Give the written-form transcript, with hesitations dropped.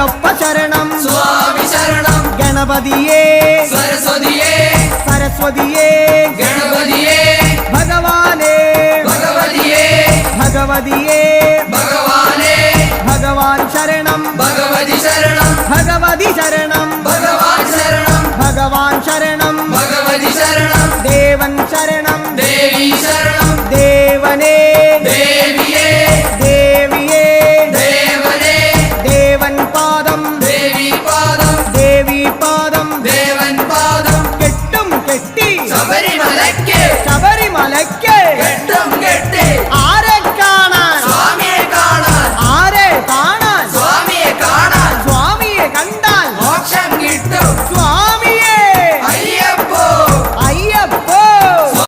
അയ്യപ്പ ശരണം സ്വാമി ശരണം ഗണപതിയേ സരസ്വതിയേ സരസ്വതിയേ ഗണപതിയേ ഭഗവാനേ ഭഗവതിയേ ഭഗവതിയേ ഭഗവാനേ ഭഗവാൻ ശരണം ഭഗവതി ശരണം ഭഗവതി ശരണം ഭഗവാൻ ശരണം ഭഗവാൻ ശരണം ഭഗവതി ശരണം ദേവൻ ശരണം ദേവി ശരണം ദേവനേ